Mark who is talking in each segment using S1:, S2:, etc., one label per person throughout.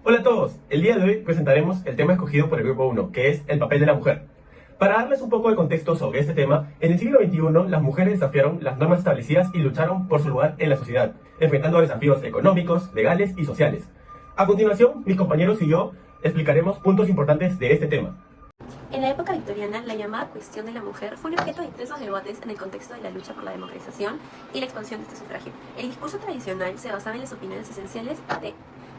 S1: Hola a todos, el día de hoy presentaremos el tema escogido por el grupo 1, que es el papel de la mujer. Para darles un poco de contexto sobre este tema, en el siglo XXI las mujeres desafiaron las normas establecidas y lucharon por su lugar en la sociedad, enfrentando desafíos económicos, legales y sociales. A continuación, mis compañeros y yo explicaremos puntos importantes de este tema.
S2: En la época victoriana, la llamada cuestión de la mujer fue un objeto de intensos debates en el contexto de la lucha por la democratización y la expansión de este sufragio. El discurso tradicional se basaba en las opiniones esenciales de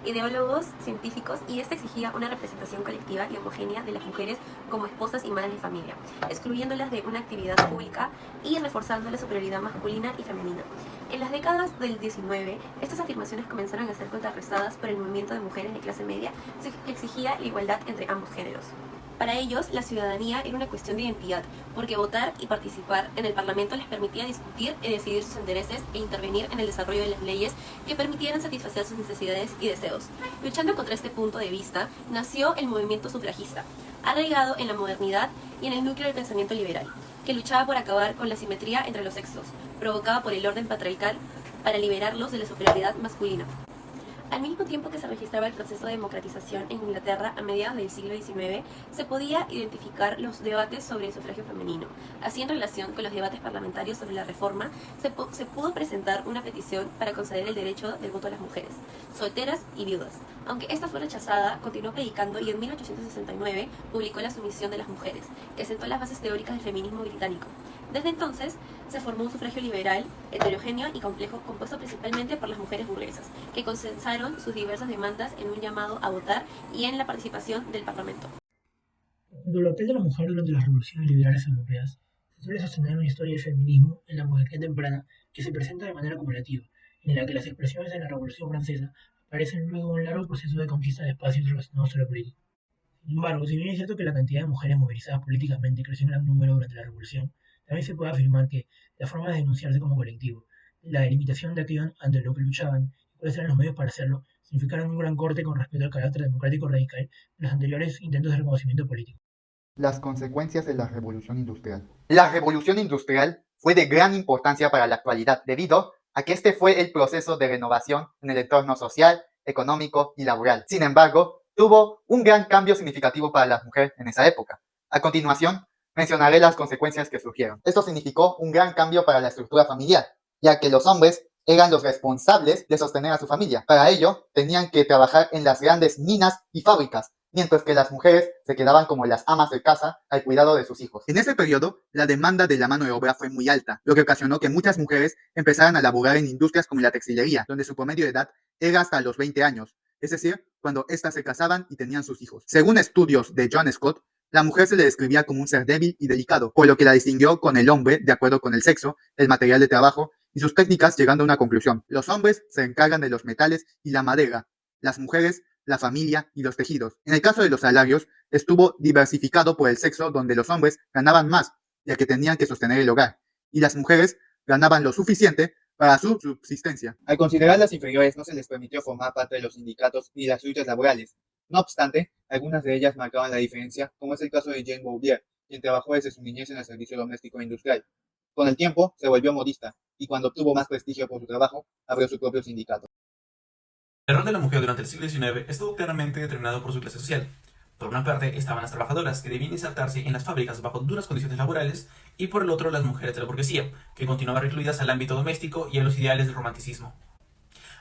S2: ideólogos científicos y este exigía una representación colectiva y homogénea de las mujeres como esposas y madres de familia, excluyéndolas de una actividad pública y reforzando la superioridad masculina y femenina. En las décadas del 19, estas afirmaciones comenzaron a ser contrarrestadas por el movimiento de mujeres de clase media que exigía la igualdad entre ambos géneros. Para ellos, la ciudadanía era una cuestión de identidad, porque votar y participar en el Parlamento les permitía discutir y decidir sus intereses e intervenir en el desarrollo de las leyes que permitieran satisfacer sus necesidades y deseos. Luchando contra este punto de vista, nació el movimiento sufragista, arraigado en la modernidad y en el núcleo del pensamiento liberal, que luchaba por acabar con la simetría entre los sexos, provocada por el orden patriarcal, para liberarlos de la superioridad masculina. Al mismo tiempo que se registraba el proceso de democratización en Inglaterra a mediados del siglo XIX, se podía identificar los debates sobre el sufragio femenino. Así, en relación con los debates parlamentarios sobre la reforma, se pudo presentar una petición para conceder el derecho del voto a las mujeres, solteras y viudas. Aunque esta fue rechazada, continuó predicando y en 1869 publicó La sumisión de las mujeres, que sentó las bases teóricas del feminismo británico. Desde entonces, se formó un sufragio liberal, heterogéneo y complejo, compuesto principalmente por las mujeres burguesas, que consensaron sus diversas demandas en un llamado a votar y en la participación del Parlamento.
S3: Junto al papel de la mujer durante las revoluciones liberales europeas, se suele sostener una historia del feminismo en la modernidad temprana que se presenta de manera acumulativa, en la que las expresiones de la Revolución Francesa aparecen luego de un largo proceso de conquista de espacios relacionados a lo político. Sin embargo, si bien es cierto que la cantidad de mujeres movilizadas políticamente creció en gran número durante la Revolución, también se puede afirmar que la forma de denunciarse como colectivo, la delimitación de aquello ante lo que luchaban y cuáles eran los medios para hacerlo, significaron un gran corte con respecto al carácter democrático radical de los anteriores intentos de reconocimiento político.
S4: Las consecuencias de la revolución industrial. La revolución industrial fue de gran importancia para la actualidad debido a que este fue el proceso de renovación en el entorno social, económico y laboral. Sin embargo, tuvo un gran cambio significativo para las mujeres en esa época. A continuación, mencionaré las consecuencias que surgieron. Esto significó un gran cambio para la estructura familiar, ya que los hombres eran los responsables de sostener a su familia. Para ello, tenían que trabajar en las grandes minas y fábricas, mientras que las mujeres se quedaban como las amas de casa al cuidado de sus hijos. En ese periodo, la demanda de la mano de obra fue muy alta, lo que ocasionó que muchas mujeres empezaran a laborar en industrias como la textilería, donde su promedio de edad era hasta los 20 años, es decir, cuando éstas se casaban y tenían sus hijos. Según estudios de John Scott, la mujer se le describía como un ser débil y delicado, por lo que la distinguió con el hombre de acuerdo con el sexo, el material de trabajo y sus técnicas, llegando a una conclusión. Los hombres se encargan de los metales y la madera, las mujeres la familia y los tejidos. En el caso de los salarios, estuvo diversificado por el sexo, donde los hombres ganaban más, ya que tenían que sostener el hogar, y las mujeres ganaban lo suficiente para su subsistencia. Al considerarlas inferiores, no se les permitió formar parte de los sindicatos ni las luchas laborales. No obstante, algunas de ellas marcaban la diferencia, como es el caso de Jane Bouvier, quien trabajó desde su niñez en el servicio doméstico e industrial. Con el tiempo, se volvió modista, y cuando obtuvo más prestigio por su trabajo, abrió su propio sindicato.
S5: El rol de la mujer durante el siglo XIX estuvo claramente determinado por su clase social. Por una parte estaban las trabajadoras, que debían insertarse en las fábricas bajo duras condiciones laborales, y por el otro las mujeres de la burguesía, que continuaban recluidas al ámbito doméstico y a los ideales del romanticismo.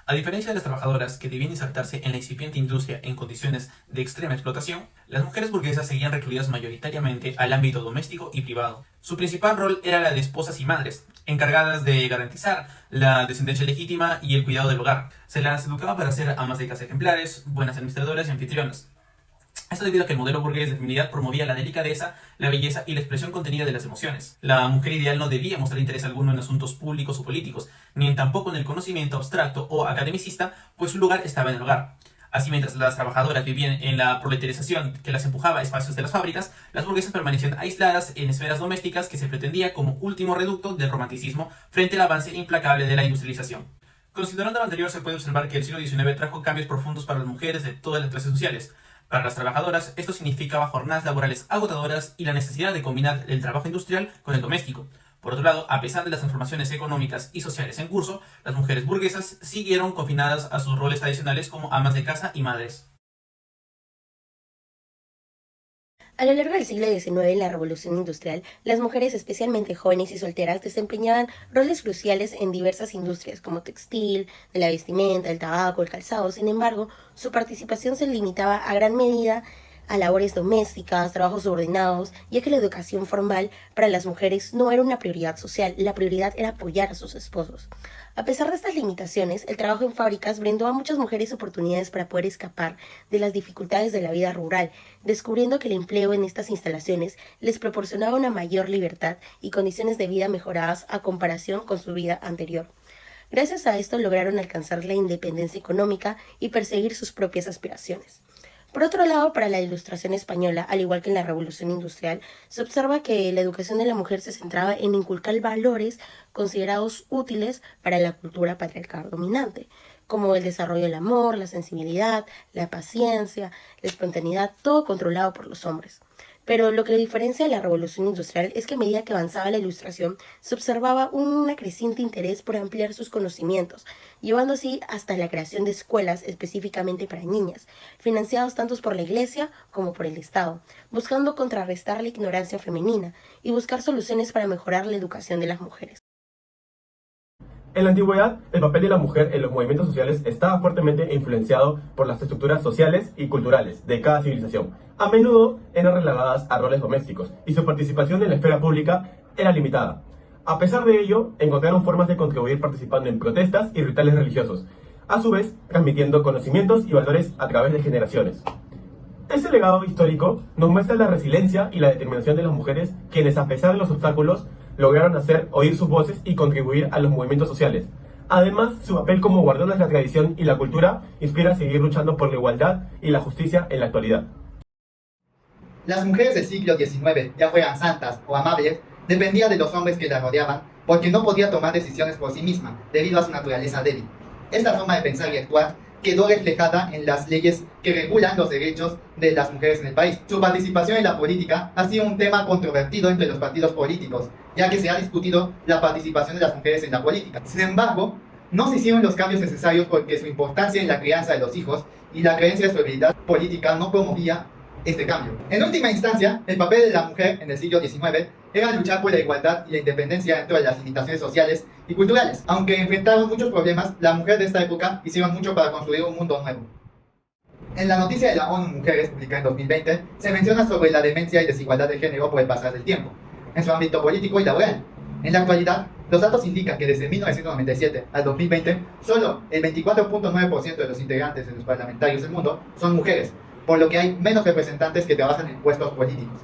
S5: A diferencia de las trabajadoras, que debían insertarse en la incipiente industria en condiciones de extrema explotación, las mujeres burguesas seguían recluidas mayoritariamente al ámbito doméstico y privado. Su principal rol era la de esposas y madres, encargadas de garantizar la descendencia legítima y el cuidado del hogar. Se las educaba para ser amas de casa ejemplares, buenas administradoras y anfitrionas. Esto debido a que el modelo burgués de feminidad promovía la delicadeza, la belleza y la expresión contenida de las emociones. La mujer ideal no debía mostrar interés alguno en asuntos públicos o políticos, ni tampoco en el conocimiento abstracto o academicista, pues su lugar estaba en el hogar. Así, mientras las trabajadoras vivían en la proletarización que las empujaba a espacios de las fábricas, las burguesas permanecían aisladas en esferas domésticas que se pretendía como último reducto del romanticismo frente al avance implacable de la industrialización. Considerando lo anterior, se puede observar que el siglo XIX trajo cambios profundos para las mujeres de todas las clases sociales. Para las trabajadoras, esto significaba jornadas laborales agotadoras y la necesidad de combinar el trabajo industrial con el doméstico. Por otro lado, a pesar de las transformaciones económicas y sociales en curso, las mujeres burguesas siguieron confinadas a sus roles tradicionales como amas de casa y madres.
S6: A lo largo del siglo XIX, en la Revolución Industrial, las mujeres, especialmente jóvenes y solteras, desempeñaban roles cruciales en diversas industrias como textil, de la vestimenta, el tabaco, el calzado. Sin embargo, su participación se limitaba a gran medida a labores domésticas, trabajos subordinados, ya que la educación formal para las mujeres no era una prioridad social, la prioridad era apoyar a sus esposos. A pesar de estas limitaciones, el trabajo en fábricas brindó a muchas mujeres oportunidades para poder escapar de las dificultades de la vida rural, descubriendo que el empleo en estas instalaciones les proporcionaba una mayor libertad y condiciones de vida mejoradas a comparación con su vida anterior. Gracias a esto lograron alcanzar la independencia económica y perseguir sus propias aspiraciones. Por otro lado, para la Ilustración española, al igual que en la Revolución Industrial, se observa que la educación de la mujer se centraba en inculcar valores considerados útiles para la cultura patriarcal dominante, como el desarrollo del amor, la sensibilidad, la paciencia, la espontaneidad, todo controlado por los hombres. Pero lo que le diferencia de la Revolución Industrial es que a medida que avanzaba la Ilustración, se observaba un creciente interés por ampliar sus conocimientos, llevando así hasta la creación de escuelas específicamente para niñas, financiadas tanto por la Iglesia como por el Estado, buscando contrarrestar la ignorancia femenina y buscar soluciones para mejorar la educación de las mujeres.
S1: En la antigüedad, el papel de la mujer en los movimientos sociales estaba fuertemente influenciado por las estructuras sociales y culturales de cada civilización. A menudo eran relegadas a roles domésticos y su participación en la esfera pública era limitada. A pesar de ello, encontraron formas de contribuir participando en protestas y rituales religiosos, a su vez transmitiendo conocimientos y valores a través de generaciones. Este legado histórico nos muestra la resiliencia y la determinación de las mujeres, quienes a pesar de los obstáculos lograron hacer oír sus voces y contribuir a los movimientos sociales. Además, su papel como guardianas de la tradición y la cultura inspira a seguir luchando por la igualdad y la justicia en la actualidad.
S4: Las mujeres del siglo XIX, ya fueran santas o amables, dependían de los hombres que las rodeaban porque no podía tomar decisiones por sí misma, debido a su naturaleza débil. Esta forma de pensar y actuar quedó reflejada en las leyes que regulan los derechos de las mujeres en el país. Su participación en la política ha sido un tema controvertido entre los partidos políticos, ya que se ha discutido la participación de las mujeres en la política. Sin embargo, no se hicieron los cambios necesarios porque su importancia en la crianza de los hijos y la creencia de su habilidad política no promovía este cambio. En última instancia, el papel de la mujer en el siglo XIX era luchar por la igualdad y la independencia dentro de las limitaciones sociales y culturales. Aunque enfrentaron muchos problemas, las mujeres de esta época hicieron mucho para construir un mundo nuevo. En la noticia de la ONU Mujeres, publicada en 2020, se menciona sobre la demencia y desigualdad de género por el pasar del tiempo, en su ámbito político y laboral. En la actualidad, los datos indican que desde 1997 al 2020, solo el 24.9% de los integrantes de los parlamentarios del mundo son mujeres, por lo que hay menos representantes que trabajan en puestos políticos.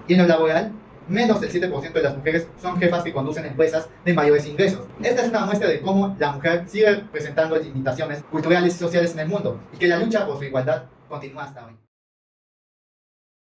S4: Y en lo laboral, menos del 7% de las mujeres son jefas que conducen empresas de mayores ingresos. Esta es una muestra de cómo la mujer sigue presentando limitaciones culturales y sociales en el mundo y que la lucha por su igualdad continúa hasta hoy.